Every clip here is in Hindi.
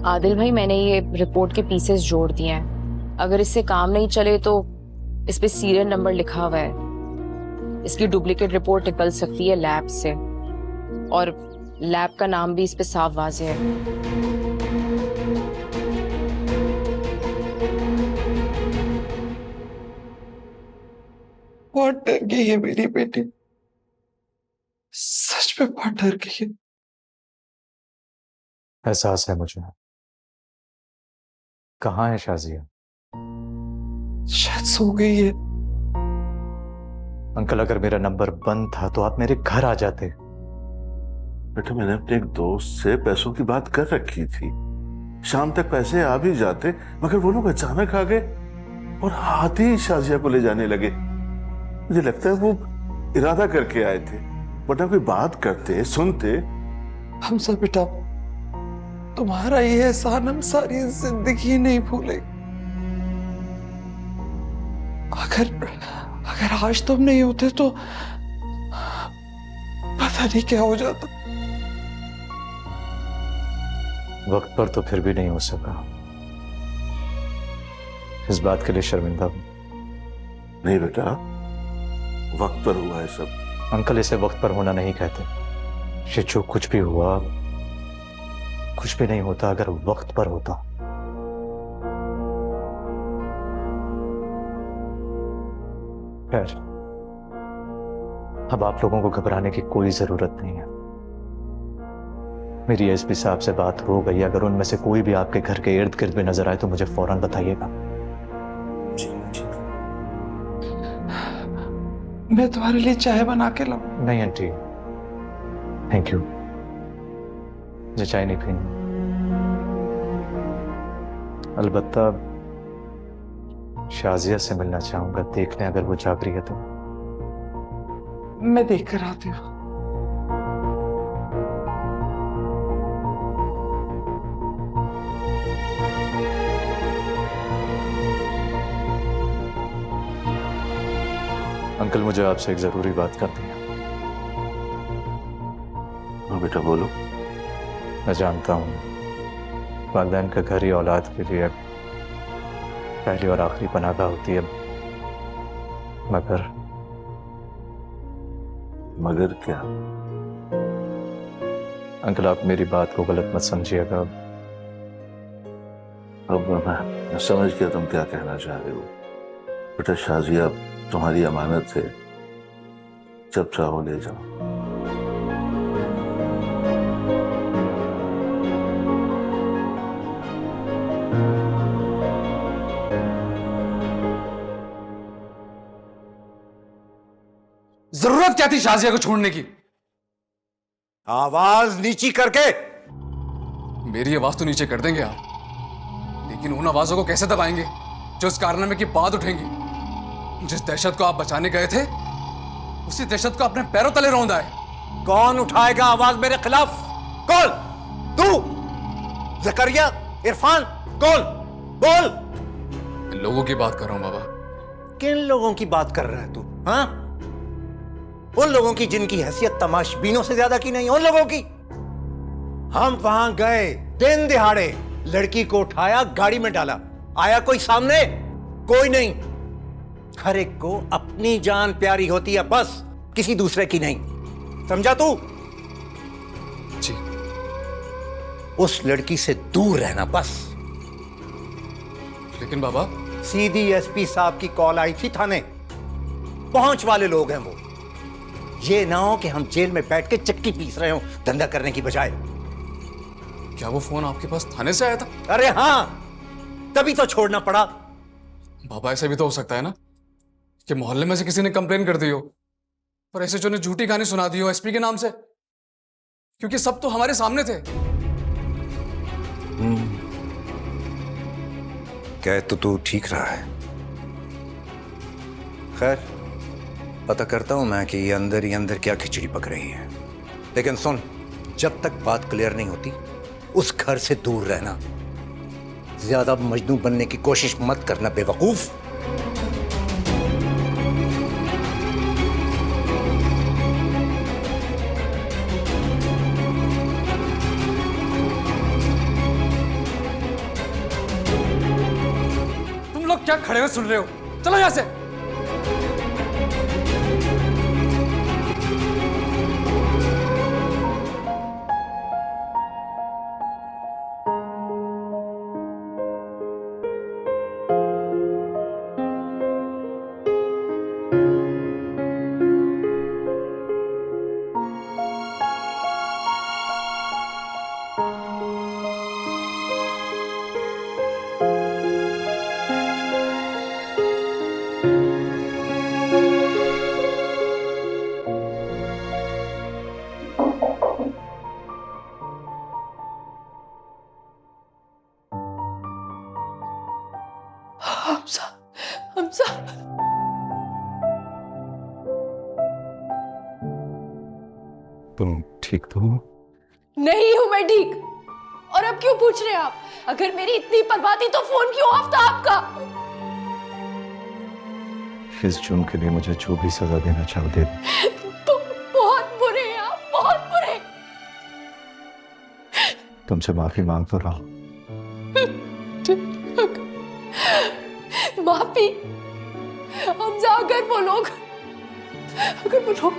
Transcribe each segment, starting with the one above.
आदिल भाई, मैंने ये रिपोर्ट के पीसेस जोड़ दिए हैं। अगर इससे काम नहीं चले तो इस पे सीरियल नंबर लिखा हुआ है। इसकी डुप्लीकेट रिपोर्ट निकल सकती है लैब से, और लैब का नाम भी इस पे साफ वाज़ेह है। बहुत डर गई है मेरी बेटी, सच में बहुत डर गई है। एहसास है मुझे। कहाँ है शाजिया? शायद सो गई है। अंकल, अगर मेरा नंबर बंद था तो आप मेरे घर आ जाते। बेटा, मैंने अपने एक दोस्त से पैसों की बात कर रखी थी। शाम तक पैसे आ भी जाते, मगर वो लोग अचानक आ गए और हाथ ही शाजिया को ले जाने लगे। मुझे लगता है वो इरादा करके आए थे, वरना कोई बात करते सुनते। हमजा बेटा, तुम्हारा ये एहसान हम सारी जिंदगी नहीं भूले। अगर आज तुम नहीं होते तो पता नहीं क्या हो जाता। वक्त पर तो फिर भी नहीं हो सका। इस बात के लिए शर्मिंदा हूं। नहीं बेटा, वक्त पर हुआ है सब। अंकल, इसे वक्त पर होना नहीं कहते। ये जो कुछ भी हुआ, कुछ भी नहीं होता अगर वक्त पर होता। खैर, अब आप लोगों को घबराने की कोई जरूरत नहीं है। मेरी एसपी साहब से बात हो गई। अगर उनमें से कोई भी आपके घर के इर्द गिर्द में नजर आए तो मुझे फौरन बताइएगा। मैं तुम्हारे लिए चाय बना के लाऊं? नहीं आंटी, थैंक यू, मुझे चाय नहीं पीनी। अलबत्ता शाजिया से मिलना चाहूंगा, देख लें अगर वो जाग रही है तो। मैं देख कर आती हूँ। अंकल, मुझे आपसे एक जरूरी बात करनी है। हाँ बेटा, बोलो। मैं जानता हूं वालिदैन का घर ही औलाद के लिए पहली और आखिरी पनाहगाह होती है, मगर क्या? अंकल, आप मेरी बात को गलत मत समझिएगा। अब मैं समझ गया तुम क्या कहना चाह रहे हो। बेटा, शाजिया तुम्हारी अमानत है, जब चाहो ले जाओ। जरूरत क्या थी शाजिया को छोड़ने की? आवाज नीची करके। मेरी आवाज तो नीचे कर देंगे आप, लेकिन उन आवाजों को कैसे दबाएंगे जो इस कारनामे की बात उठेंगी? जिस दहशत को आप बचाने गए थे, उसी दहशत को अपने पैरों तले रौंदा है। कौन उठाएगा आवाज मेरे खिलाफ? कौन? तू? जकरिया? इरफान? कौन? बोल। इन लोगों की बात कर रहा हूं बाबा। किन लोगों की बात कर रहा है तू? हाँ, उन लोगों की जिनकी हैसियत तमाशबीनों से ज्यादा की नहीं, उन लोगों की। हम वहां गए, दिन दिहाड़े लड़की को उठाया, गाड़ी में डाला, आया कोई सामने? कोई नहीं। हर एक को अपनी जान प्यारी होती है, बस, किसी दूसरे की नहीं। समझा तू? जी। उस लड़की से दूर रहना, बस। लेकिन बाबा, सीधी एसपी साहब की कॉल आई थी थाने। पहुंच वाले लोग हैं वो। ये ना हो कि हम जेल में बैठ के चक्की पीस रहे हो धंधा करने की बजाय। क्या वो फोन आपके पास थाने से आया था? अरे हां, तभी तो छोड़ना पड़ा। बाबा, ऐसा भी तो हो सकता है ना कि मोहल्ले में से किसी ने कंप्लेन कर दी हो और ऐसे जो ने झूठी कहानी सुना दी हो एसपी के नाम से, क्योंकि सब तो हमारे सामने थे। कह तो तू ठीक रहा है। खैर, पता करता हूं मैं कि ये अंदर ही अंदर क्या खिचड़ी पक रही है। लेकिन सुन, जब तक बात क्लियर नहीं होती उस घर से दूर रहना। ज्यादा मजनू बनने की कोशिश मत करना, बेवकूफ। क्या खड़े हो सुन रहे हो? चलो यहां से। हमजा, हमजा, तुम ठीक तो हो? नहीं हूं मैं ठीक। और अब क्यों पूछ रहे हैं आप? अगर मेरी इतनी परवाह थी तो फोन क्यों ऑफ था आपका? इस जुर्म के लिए मुझे जो भी सजा देना चाहो दे दो। तो बहुत बुरे हैं आप, बहुत बुरे। तुमसे माफी मांग तो रहा हूं। माफी? हमजा, अगर वो लोग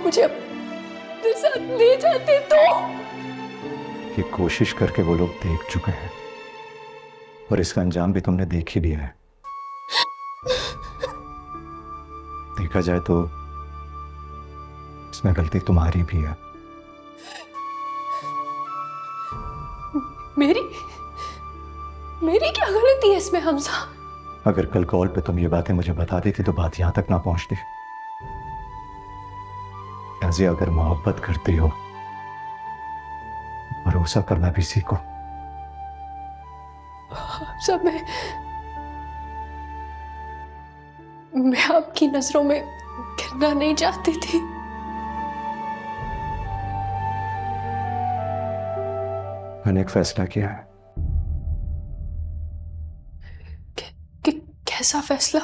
मुझे अपने साथ ले जाते तो? ये कोशिश करके वो लोग देख चुके हैं और इसका अंजाम भी तुमने देख ही लिया है। देखा जाए तो इसमें गलती तुम्हारी भी है। मेरी क्या गलती है इसमें हमजा? अगर कल कॉल पे तुम ये बातें मुझे बता देती तो बात यहां तक ना पहुंचती। शाज़िया, अगर मोहब्बत करती हो भरोसा करना भी सीखो। हमजा, मैं आपकी नजरों में गिरना नहीं चाहती थी। मैंने एक फैसला किया है। कैसा फैसला?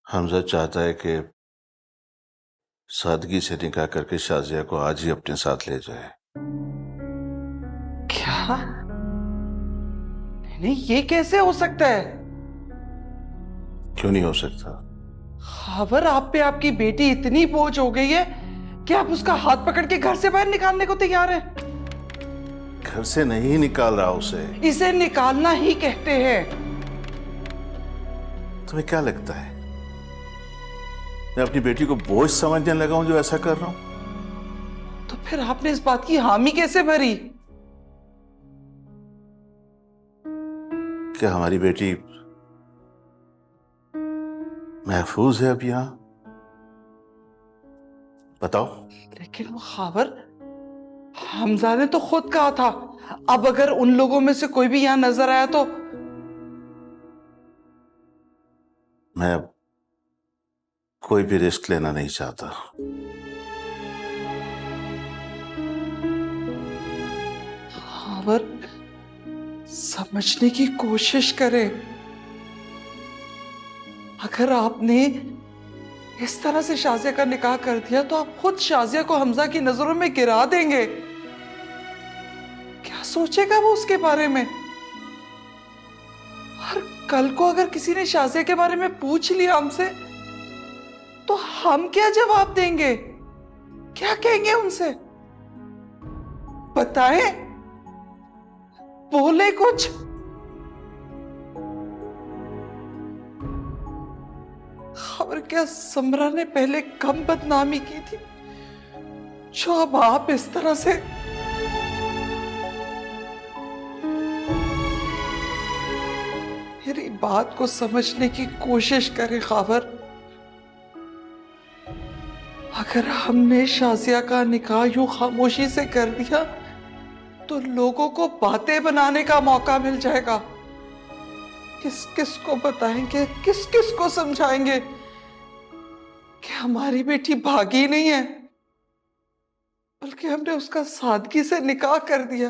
हमजा चाहता है कि सादगी से निकाह करके शाजिया को आज ही अपने साथ ले जाए। क्या? नहीं, ये कैसे हो सकता है? क्यों नहीं हो सकता? खबर आप पे आपकी बेटी इतनी बोझ हो गई है कि आप उसका हाथ पकड़ के घर से बाहर निकालने को तैयार हैं? घर से नहीं निकाल रहा उसे। इसे निकालना ही कहते हैं। तुम्हें क्या लगता है मैं अपनी बेटी को बोझ समझने लगा हूं जो ऐसा कर रहा हूं? तो फिर आपने इस बात की हामी कैसे भरी? क्या हमारी बेटी महफूज है अब यहां? बताओ। लेकिन वो खबर हमजा ने तो खुद कहा था, अब अगर उन लोगों में से कोई भी यहां नजर आया तो? मैं अब कोई भी रिस्क लेना नहीं चाहता। खबर समझने की कोशिश करें। अगर आपने इस तरह से शाजिया का निकाह कर दिया तो आप खुद शाजिया को हमजा की नजरों में गिरा देंगे। क्या सोचेगा वो उसके बारे में? और कल को अगर किसी ने शाजिया के बारे में पूछ लिया हमसे तो हम क्या जवाब देंगे? क्या कहेंगे उनसे? बताएं, बोले कुछ। खबर क्या समरा ने पहले कम बदनामी की थी जो अब आप इस तरह से? मेरी बात को समझने की कोशिश करें खबर। अगर हमने शाजिया का निकाह यूं खामोशी से कर दिया तो लोगों को बातें बनाने का मौका मिल जाएगा। किस किस को बताएंगे, किस किस को समझाएंगे कि हमारी बेटी भागी नहीं है बल्कि हमने उसका सादगी से निकाह कर दिया।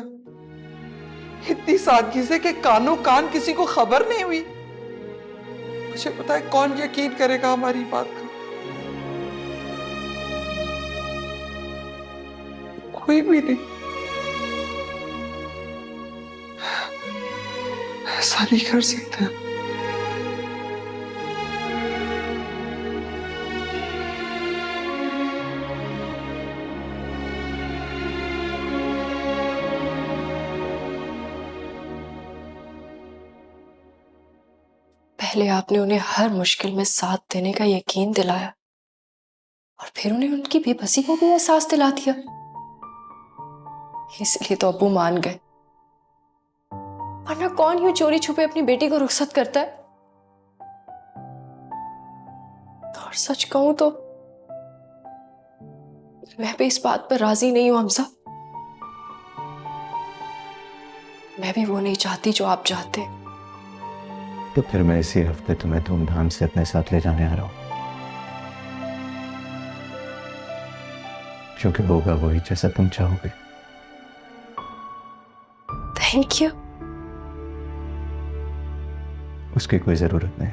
इतनी सादगी से कि कानों कान किसी को खबर नहीं हुई। मुझे पता है कौन यकीन करेगा हमारी बात का। कोई भी नहीं। ऐसा नहीं कर सकते। पहले आपने उन्हें हर मुश्किल में साथ देने का यकीन दिलाया और फिर उन्हें उनकी बेबसी का भी एहसास दिला दिया। इसलिए तो अब्बू मान गए, वरना कौन यूं चोरी छुपे अपनी बेटी को रुखसत करता है। और सच कहूं तो मैं भी इस बात पर राजी नहीं हूं हमजा। मैं भी वो नहीं चाहती जो आप चाहते। तो फिर मैं इसी हफ्ते तुम्हें धूमधाम से अपने साथ ले जाने आ रहा हूं, क्योंकि होगा वही जैसा तुम चाहोगे। Thank you. उसकी कोई जरूरत नहीं,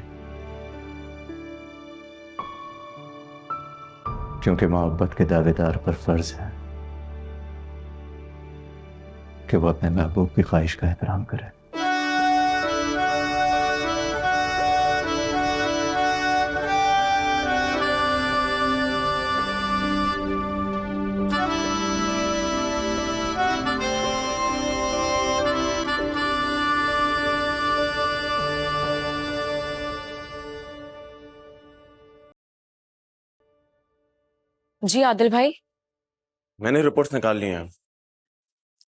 क्योंकि मोहब्बत के दावेदार पर फर्ज है कि वो अपने महबूब की ख्वाहिश का एहतराम करे। जी आदिल भाई। मैंने रिपोर्ट्स निकाल ली हैं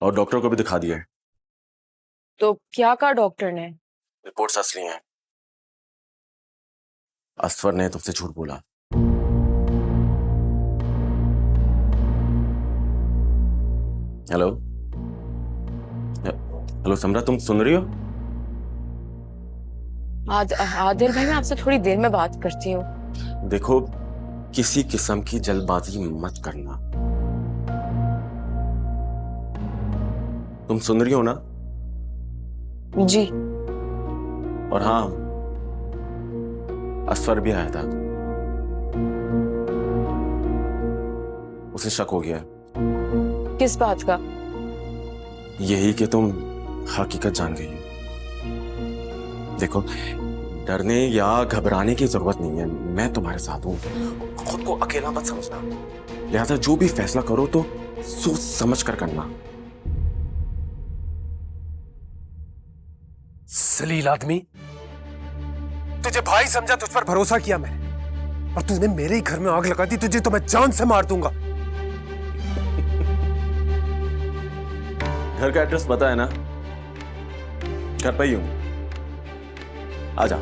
और डॉक्टर को भी दिखा दिया है। तो क्या कहा डॉक्टर ने? रिपोर्ट्स असली हैं। असफर ने तुमसे झूठ बोला। हेलो हेलो समरा, तुम सुन रही हो? आदिल भाई मैं आपसे थोड़ी देर में बात करती हूँ। देखो, किसी किस्म की जल्दबाजी मत करना। तुम सुन रही हो ना? जी। और हाँ, असफर भी आया था। उसे शक हो गया। किस बात का? यही कि तुम हकीकत जान गई हो। देखो, डरने या घबराने की जरूरत नहीं है। मैं तुम्हारे साथ हूं। खुद को अकेला मत समझना। लिहाजा जो भी फैसला करो तो सोच समझ कर करना। जलील आदमी, तुझे भाई समझा, तुझ पर भरोसा किया मैंने, और तूने मेरे ही घर में आग लगा दी। तुझे तो मैं जान से मार दूंगा। घर का एड्रेस पता है ना? घर पे ही हूं, आजा।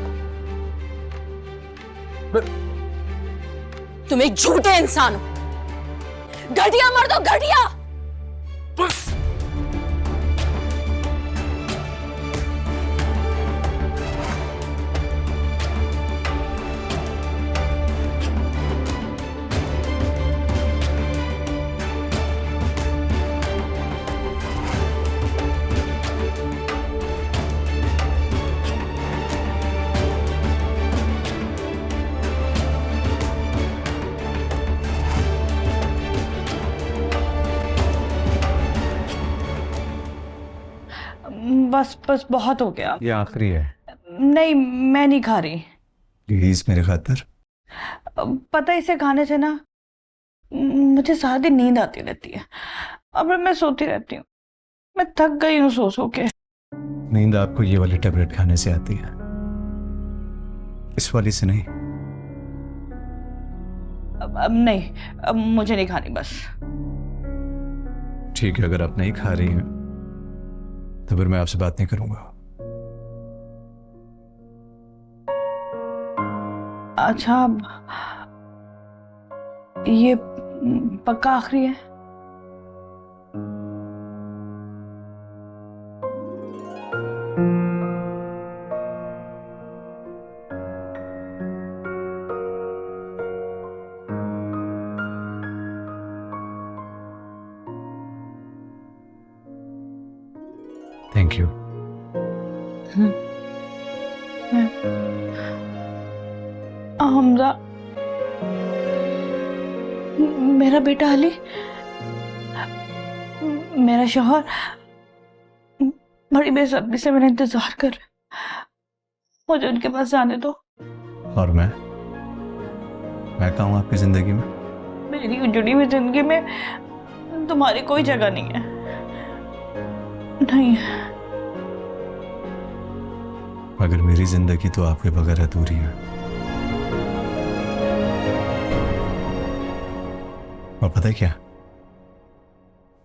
तुम एक झूठे इंसान हो, घटिया मर्द हो, घटिया। बस बस बहुत हो गया। ये आखिरी है। नहीं, मैं नहीं खा रही। प्लीज मेरे खातिर। पता है, इसे खाने से ना मुझे सारा दिन नींद आती रहती है। अब मैं सोती रहती हूँ। मैं थक गई हूँ सो सो के। नींद आपको ये वाली टेबलेट खाने से आती है, इस वाली से नहीं। अब नहीं, अब मुझे नहीं खानी बस। ठीक है, अगर आप नहीं खा रही हैं तो फिर मैं आपसे बात नहीं करूंगा। अच्छा, ये पक्का आखिरी है? Thank you. हमजा, मेरा बेटा अली, मेरा शौहर बड़ी बेसब्री से मेरा इंतजार कर रहे, मुझे उनके पास जाने दो। और मैं कहाँ हूँ आपकी जिंदगी में? मेरी उजड़ी हुई जिंदगी में तुम्हारी कोई जगह नहीं है, नहीं है। मगर मेरी जिंदगी तो आपके बगैर अधूरी है। और पता है क्या,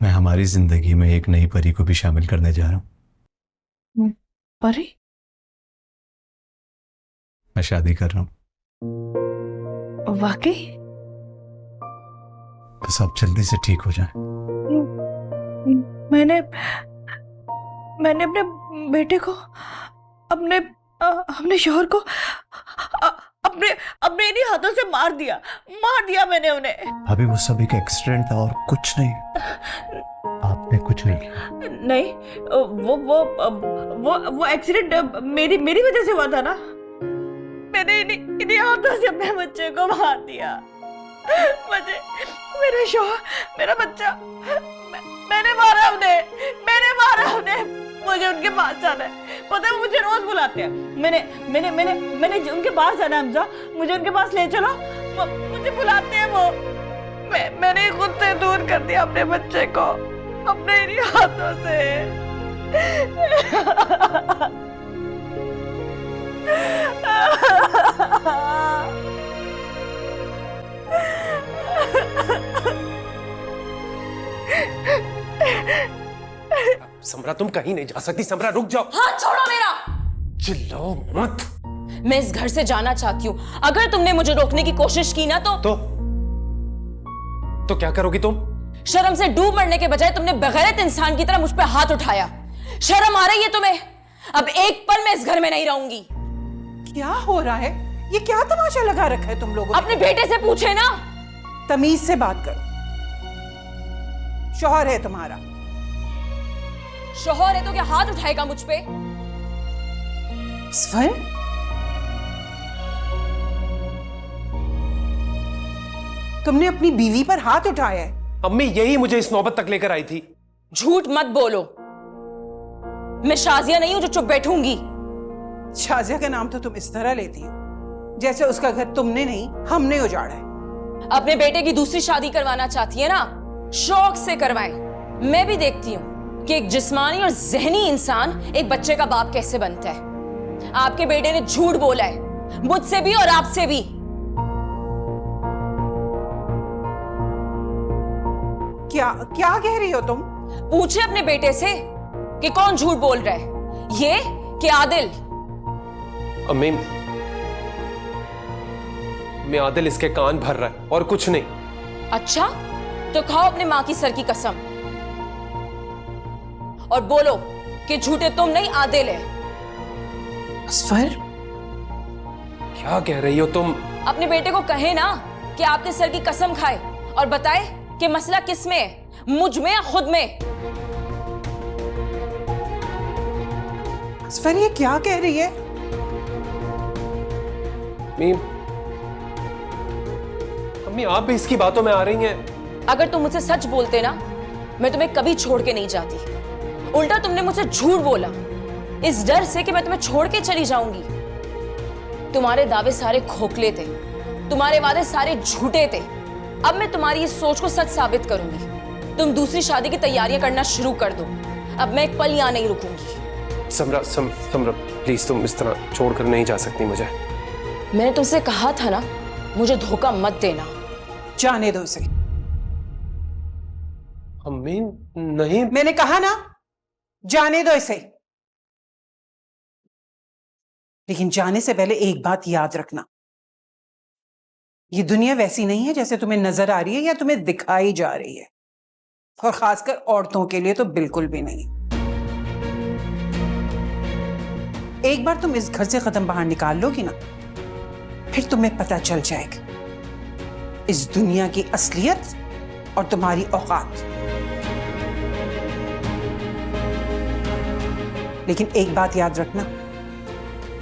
मैं हमारी जिंदगी में एक नई परी को भी शामिल करने जा रहा हूं। परी? मैं शादी कर रहा हूं। वाकई? बस आप जल्दी से ठीक हो जाए। मैंने अपने बेटे को, अपने शौहर को अपने इन्हीं हाथों से मार दिया मैंने उन्हें। अभी वो सब एक एक्सीडेंट था और कुछ नहीं। आपने कुछ नहीं किया। नहीं, वो एक्सीडेंट मेरी वजह से हुआ था ना। मैंने इन्हीं हाथों से अपने बच्चे को मार दिया। मुझे, मेरा शौहर, मेरा बच्चा, मैंने मारा उन्हें। मुझे उनके पास जाना है। पता है, वो मुझे रोज बुलाते हैं। मैंने उनके पास जाना है हमजा, मुझे उनके पास ले चलो। मुझे बुलाते हैं वो। मैंने खुद से दूर कर दिया अपने बच्चे को, अपने इन्हीं हाथों से। समरा, तुम कहीं नहीं जा सकती। समरा, रुक जाओ। हाथ छोड़ो मेरा। चिल्लाओ मत। मैं इस घर से जाना चाहती हूँ। अगर तुमने मुझे रोकने की कोशिश की ना तो क्या करोगी तुम? शर्म से डूब मरने के बजाय तुमने बगैरत इंसान की तरह मुझ पे हाथ उठाया। शर्म आ रही है तुम्हें? अब एक पल मैं इस घर में नहीं रहूंगी। क्या हो रहा है? ये क्या तमाशा लगा रखा है तुम लोगों ने? अपने बेटे से पूछे ना। तमीज से बात करो। शौहर है तुम्हारा। शौहर है तो क्या हाथ उठाएगा मुझ पे? स्वर, तुमने अपनी बीवी पर हाथ उठाया है? अम्मी, यही मुझे इस नौबत तक लेकर आई थी। झूठ मत बोलो। मैं शाजिया नहीं हूं जो चुप बैठूंगी। शाजिया का नाम तो तुम इस तरह लेती हो जैसे उसका घर तुमने नहीं, हमने उजाड़ा है। अपने बेटे की दूसरी शादी करवाना चाहती है ना? शौक से करवाएं। मैं भी देखती हूं कि एक जिस्मानी और जहनी इंसान एक बच्चे का बाप कैसे बनता है। आपके बेटे ने झूठ बोला है, मुझसे भी और आपसे भी। क्या कह रही हो तुम? पूछे अपने बेटे से कि कौन झूठ बोल रहा है, ये कि आदिल? अम्मी, मैं आदिल इसके कान भर रहा है और कुछ नहीं। अच्छा, तो खाओ अपने मां की सर की कसम और बोलो कि झूठे तुम नहीं, आदिल है। स्वर, क्या कह रही हो तुम? अपने बेटे को कहे ना कि आपने सर की कसम खाए और बताए कि मसला किस में है, मुझ में या खुद में। स्वर, ये क्या कह रही है? अम्मी, आप भी इसकी बातों में आ रही हैं। अगर तुम मुझसे सच बोलते ना, मैं तुम्हें कभी छोड़ के नहीं जाती। उल्टा तुमने मुझसे झूठ बोला इस डर से कि मैं तुम्हें छोड़ के चली जाऊंगी। तुम्हारे दावे सारे खोखले थे, तुम्हारे वादे सारे झूठे थे। अब मैं तुम्हारी इस सोच को सच साबित करूंगी। तुम दूसरी शादी की तैयारियां करना शुरू कर दो। अब मैं एक पल यहां नहीं रुकूंगी। समरा, प्लीज, तुम इस तरह छोड़कर नहीं जा सकती मुझे। मैंने तुमसे कहा था ना, मुझे धोखा मत देना। जाने दो उसे। अम्मी, नहीं। मैंने कहा ना, जाने दो इसे। लेकिन जाने से पहले एक बात याद रखना, ये दुनिया वैसी नहीं है जैसे तुम्हें नजर आ रही है या तुम्हें दिखाई जा रही है, और खासकर औरतों के लिए तो बिल्कुल भी नहीं। एक बार तुम इस घर से कदम बाहर निकाल लोगी ना, फिर तुम्हें पता चल जाएगा इस दुनिया की असलियत और तुम्हारी औकात। लेकिन एक बात याद रखना,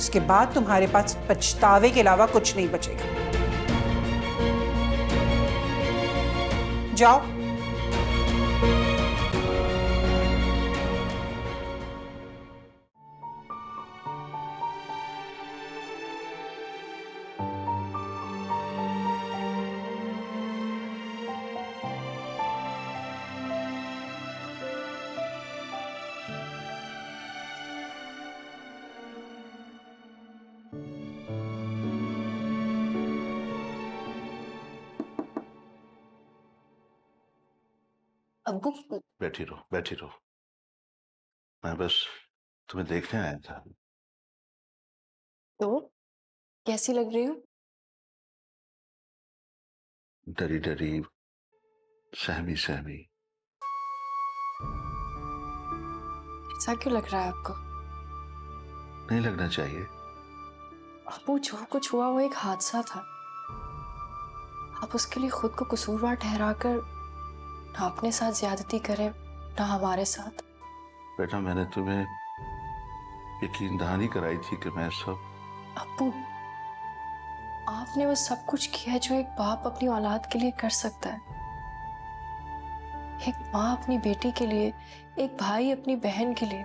उसके बाद तुम्हारे पास पछतावे के अलावा कुछ नहीं बचेगा। जाओ। अब्बू, बैठी रहो, बैठी रहो। मैं बस तुम्हें देखने आया था। तो कैसी लग रही हो? डरी डरी, सहमी सहमी। ऐसा क्यों लग रहा है आपको? नहीं लगना चाहिए। अब्बू, जो कुछ हुआ वो एक हादसा था। आप उसके लिए खुद को कसूरवार ठहराकर ना अपने साथ ज्यादती करें ना हमारे साथ। बेटा, मैंने तुम्हें यकीन दहानी कराई थी कि मैं सब। अब्बू, आपने वो सब कुछ किया है जो एक बाप अपनी औलाद के लिए कर सकता है। एक माँ अपनी बेटी के लिए, एक भाई अपनी बहन के लिए।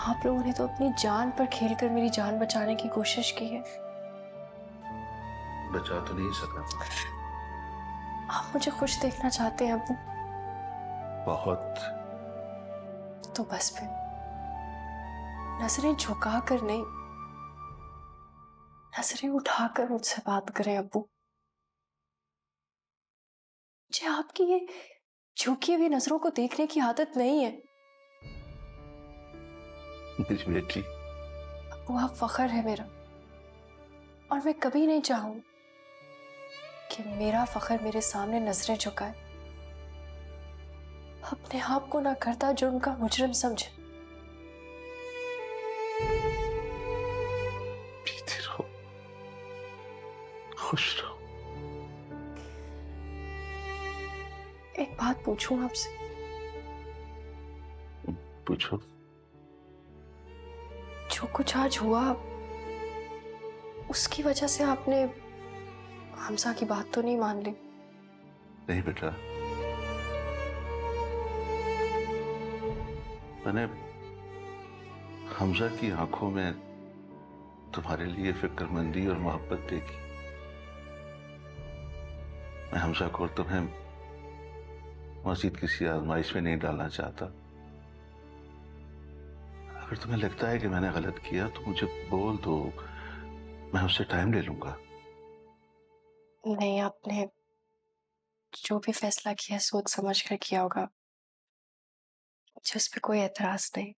आप लोगों ने तो अपनी जान पर खेलकर मेरी जान बचाने की कोशिश की है। बचा तो नहीं सका। आप मुझे खुश देखना चाहते हैं अब्बू? बहुत। तो बस फिर नजरें झुकाकर नहीं, नजरें उठाकर मुझसे बात करें अब्बू। मुझे आपकी ये झुकी हुई नजरों को देखने की आदत नहीं है। मेरी बेटी। अब्बू, आप फख्र है मेरा, और मैं कभी नहीं चाहूंगी कि मेरा फख्र मेरे सामने नजरें झुकाए, अपने आप को ना करता जुर्म का मुजरिम समझे। पीते रहो, खुश रहो। एक बात पूछूं आपसे? पूछो। जो कुछ आज हुआ उसकी वजह से आपने हमजा की बात तो नहीं मान ली? नहीं बेटा, मैंने हमजा की आंखों में तुम्हारे लिए फिक्रमंदी और मोहब्बत देखी। मैं हमजा को और तुम्हें मजीद किसी आजमाइश में नहीं डालना चाहता। अगर तुम्हें लगता है कि मैंने गलत किया तो मुझे बोल दो, मैं उससे टाइम ले लूंगा। नहीं, आपने जो भी फैसला किया सोच समझ कर किया होगा, मुझे उस पर कोई एतराज नहीं।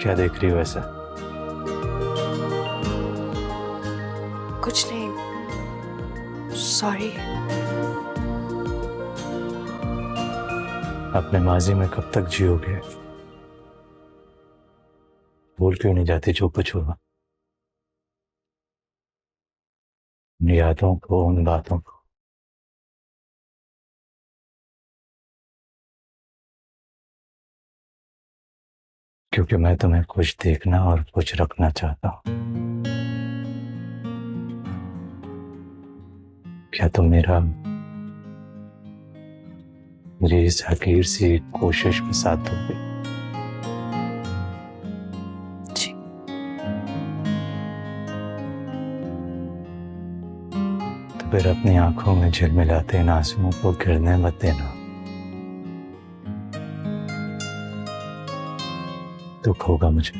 क्या देख रही हो ऐसा? कुछ नहीं, सॉरी। अपने माजी में कब तक जियोगे? भूल क्यों नहीं जाती जो कुछ हुआ? उन यादों को, उन बातों को। क्योंकि मैं तुम्हें कुछ देखना और कुछ रखना चाहता हूं। क्या तुम मेरी इस हकीर सी कोशिश में साथ दोगे? जी। तो फिर अपनी आंखों में झिलमिलाते इन आंसुओं को गिरने मत देना। दुख होगा मुझे।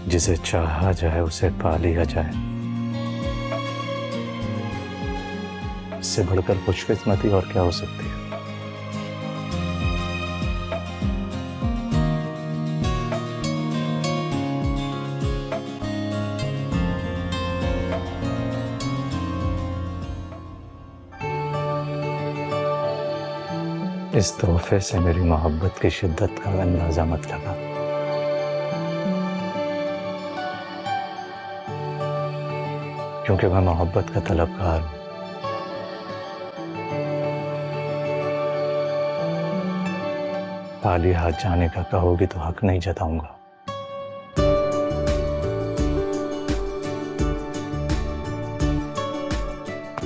जिसे चाहा जाए उसे पा लिया जाए, इससे बढ़कर खुशकिस्मती और क्या हो सकती है। इस तोहफे से मेरी मोहब्बत की शिद्दत का अंदाजा मत लगा। क्योंकि मैं मोहब्बत का तलबगार हूं। खाली हाथ जाने का कहोगी तो हक नहीं जताऊंगा।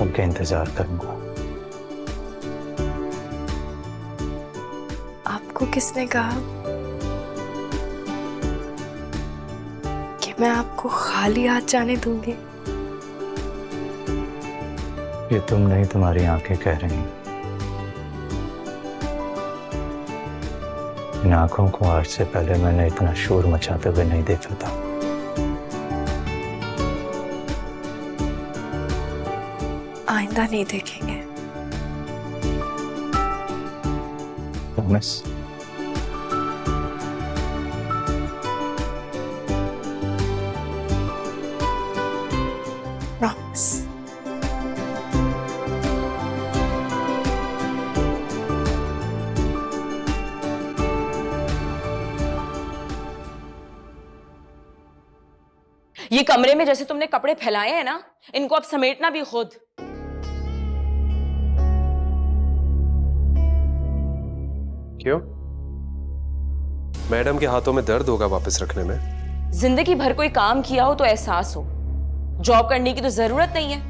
उनके इंतजार करूंगा। आपको किसने कहा कि मैं आपको खाली हाथ जाने दूंगी? ये तुम नहीं, तुम्हारी आंखें कह रही हैं। इन आंखों को आज से पहले मैंने इतना शोर मचाते हुए नहीं देखा था। आइंदा नहीं देखेंगे। प्रॉमिस? प्रॉमिस। ये कमरे में जैसे तुमने कपड़े फैलाए हैं ना, इनको अब समेटना भी खुद। क्यों? मैडम के हाथों में दर्द होगा वापस रखने में? जिंदगी भर कोई काम किया हो तो एहसास हो। जॉब करने की तो जरूरत नहीं है,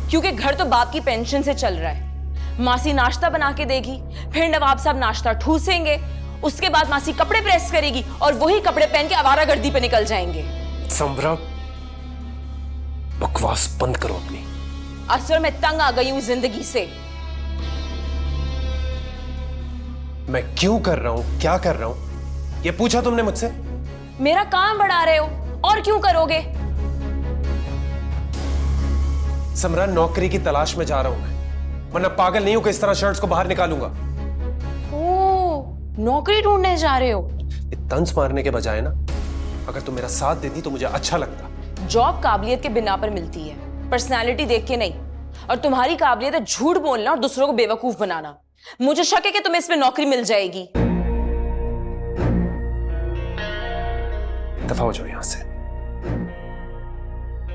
क्योंकि घर तो बाप की पेंशन से चल रहा है। मासी नाश्ता बना के देगी, फिर नवाब साहब नाश्ता ठूसेंगे, उसके बाद मासी कपड़े प्रेस करेगी और वही कपड़े पहन के आवारागर्दी पे निकल जाएंगे। संवरा, बकवास बंद करो अपनी। असल में तंग आ गई हूं जिंदगी से। मैं क्यों कर रहा हूं, क्या कर रहा हूं, ये पूछा तुमने मुझसे? मेरा काम बढ़ा रहे हो, और क्यों करोगे? समरा, नौकरी की तलाश में जा रहा हूं मैं, वरना पागल नहीं हूं कि इस तरह शर्ट्स को बाहर निकालूंगा। ओह, नौकरी ढूंढने जा रहे हो? ये तंज मारने के बजाय ना, अगर तुम मेरा साथ देती तो मुझे अच्छा लगता। जॉब काबिलियत के बिना पर मिलती है, पर्सनालिटी देख के नहीं। और तुम्हारी काबिलियत है झूठ बोलना और दूसरों को बेवकूफ बनाना। मुझे शक है कि तुम्हें इसमें नौकरी मिल जाएगी। दफा हो जाओ यहां से,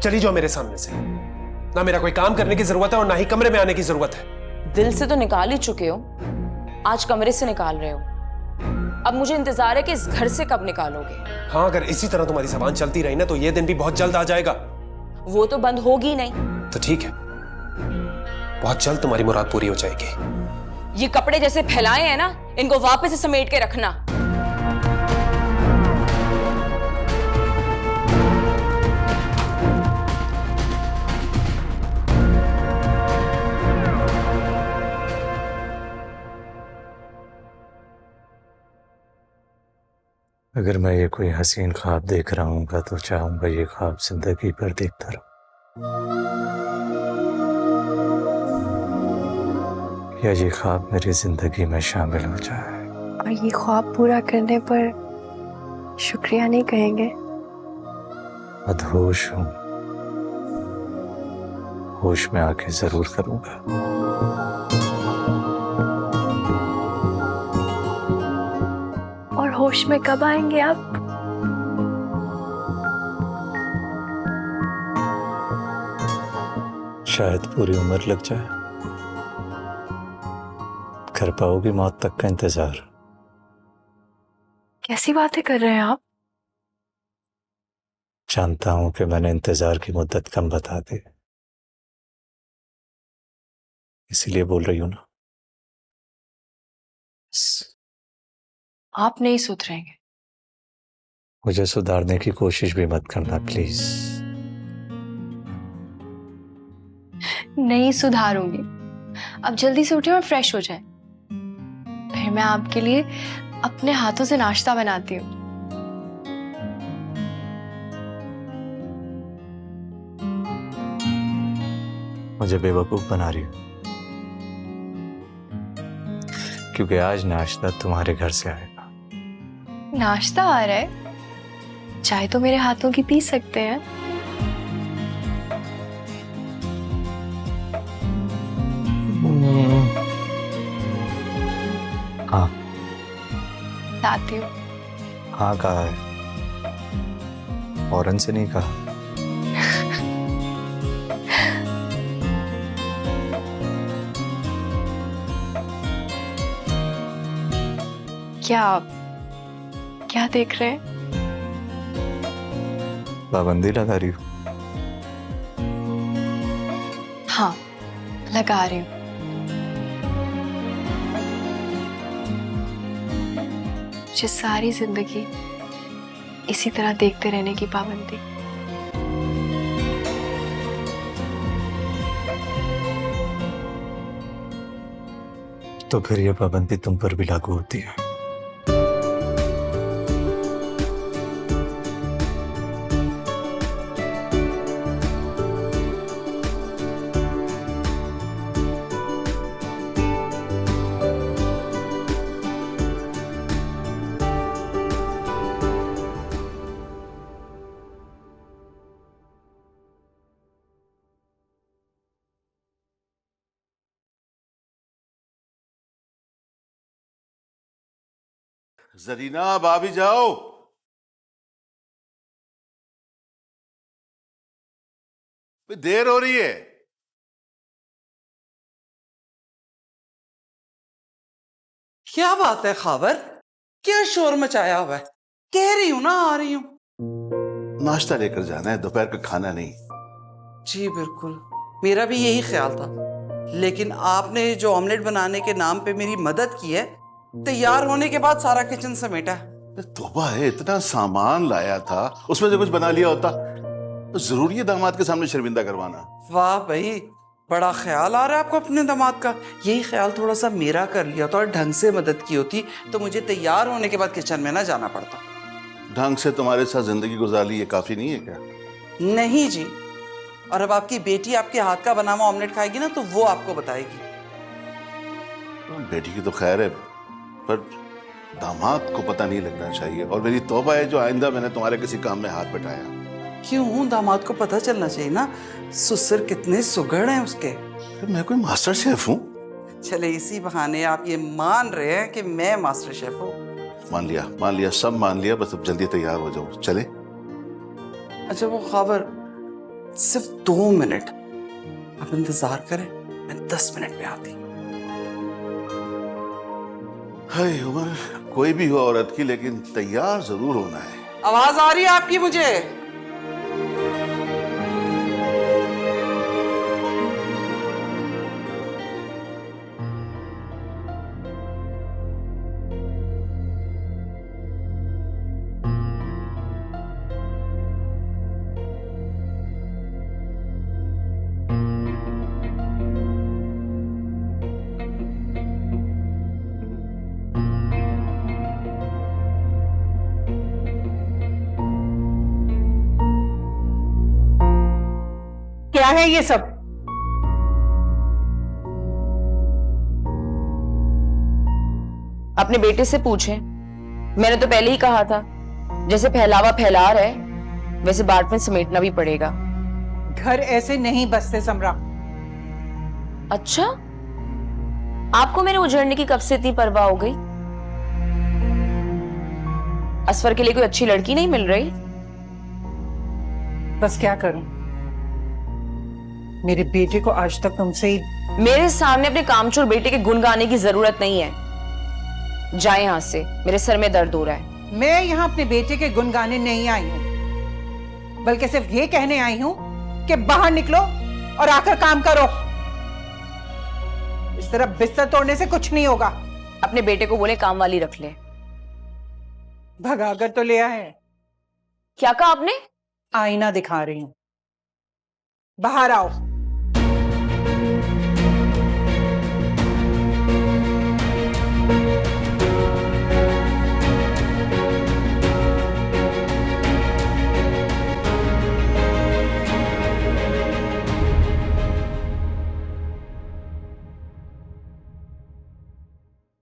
चली जाओ मेरे सामने से। ना मेरा कोई काम करने की जरूरत है और ना ही कमरे में आने की जरूरत है। दिल से तो निकाल ही चुके हो, आज कमरे से निकाल रहे हो। अब मुझे इंतजार है कि इस घर से कब निकालोगे। हाँ, अगर इसी तरह तुम्हारी जबान चलती रही ना तो ये दिन भी बहुत जल्द आ जाएगा। वो तो बंद होगी नहीं। तो ठीक है, बहुत जल्द तुम्हारी मुराद पूरी हो जाएगी। ये कपड़े जैसे फैलाए हैं ना, इनको वापस से समेट के रखना। अगर मैं ये कोई हसीन ख्वाब देख रहा हूँ तो चाहूंगा ये ख्वाब जिंदगी भर देखता रहूं, या ये ख्वाब मेरी जिंदगी में शामिल हो जाए। और ये ख्वाब पूरा करने पर शुक्रिया नहीं कहेंगे? मदहोश हूं, होश में आके जरूर करूंगा। और होश में कब आएंगे आप? शायद पूरी उम्र लग जाए। कर पाओगी मौत तक का इंतजार? कैसी बातें कर रहे हैं आप? जानता हूं कि मैंने इंतजार की मुद्दत कम बता दी, इसीलिए बोल रही हूं ना। आप नहीं सुधरेंगे। मुझे सुधारने की कोशिश भी मत करना प्लीज। नहीं सुधारूंगी। अब जल्दी से उठे और फ्रेश हो जाए, फिर मैं आपके लिए अपने हाथों से नाश्ता बनाती हूँ। मुझे बेवकूफ बना रही हो, क्योंकि आज नाश्ता तुम्हारे घर से आएगा। नाश्ता आ रहा है? चाय तो मेरे हाथों की पी सकते हैं। हाँ लाती हूँ। हाँ कहा है, फौरन से नहीं कहा। क्या देख रहे हैं? पाबंदी लगा रही हो? हाँ, लगा रही हूँ। मुझे सारी जिंदगी इसी तरह देखते रहने की पाबंदी। तो फिर ये पाबंदी तुम पर भी लागू होती है। जरीना अब आ भी जाओ। देर हो रही है। क्या बात है खावर, क्या शोर मचाया हुआ है? कह रही हूं ना आ रही हूं। नाश्ता लेकर जाना है, दोपहर का खाना नहीं। जी बिल्कुल, मेरा भी यही ख्याल था, लेकिन आपने जो ऑमलेट बनाने के नाम पे मेरी मदद की है, तैयार होने के बाद सारा किचन समेटा। तौबा है, इतना सामान लाया था, उसमें से कुछ बना लिया होता तो जरूरी है दामाद के सामने शर्मिंदा करवाना। वाह भाई, बड़ा ख्याल आ रहा है आपको अपने दामाद का। यही ख्याल थोड़ा सा मेरा कर लिया होता और ढंग से मदद की होती तो मुझे तैयार होने के बाद किचन में ना जाना पड़ता। ढंग से तुम्हारे साथ जिंदगी गुजार ली, ये काफी नहीं है क्या? नहीं जी, और अब आपकी बेटी आपके हाथ का बना हुआ ऑमलेट खाएगी ना तो वो आपको बताएगी। बेटी की तो खैर है, पर दामाद को पता नहीं लगना चाहिए। और मेरी तौबा है जो आइंदा मैंने तुम्हारे किसी काम में हाथ बटाया। क्यों? दामाद को पता चलना चाहिए ना, ससुर कितने सुगड़ हैं उसके। मैं कोई मास्टर शेफ हूँ? चले इसी बहाने आप ये मान रहे हैं कि मैं मास्टर शेफ हूँ। मान लिया, सब मान लिया। बस अब जल्दी तैयार हो जाओ, चले। अच्छा वो खबर, सिर्फ 2 मिनट आप इंतजार करें, मैं 10 मिनट में आती। हाय उमर, कोई भी हो औरत की, लेकिन तैयार जरूर होना है। आवाज आ रही है आपकी मुझे? क्या है ये सब? अपने बेटे से पूछें, मैंने तो पहले ही कहा था, जैसे फैलावा फैला रहा है वैसे बाट में समेटना भी पड़ेगा। घर ऐसे नहीं बसते समरा। अच्छा, आपको मेरे उजड़ने की कब से इतनी परवाह हो गई? असफर के लिए कोई अच्छी लड़की नहीं मिल रही? बस क्या करूं, मेरे बेटे को आज तक तुमसे मेरे सामने अपने कामचोर बेटे के गुण गाने की जरूरत नहीं है। जाए यहां से, मेरे सर में दर्द हो रहा है। मैं यहाँ अपने बेटे के गुण गाने नहीं आई हूं, बल्कि सिर्फ ये कहने आई हूं कि बाहर निकलो और आकर काम करो। इस तरह बिस्तर तोड़ने से कुछ नहीं होगा। अपने बेटे को बोले काम वाली रख ले। भगाकर तो ले आए। क्या कहा आपने? आईना दिखा रही हूं, बाहर आओ।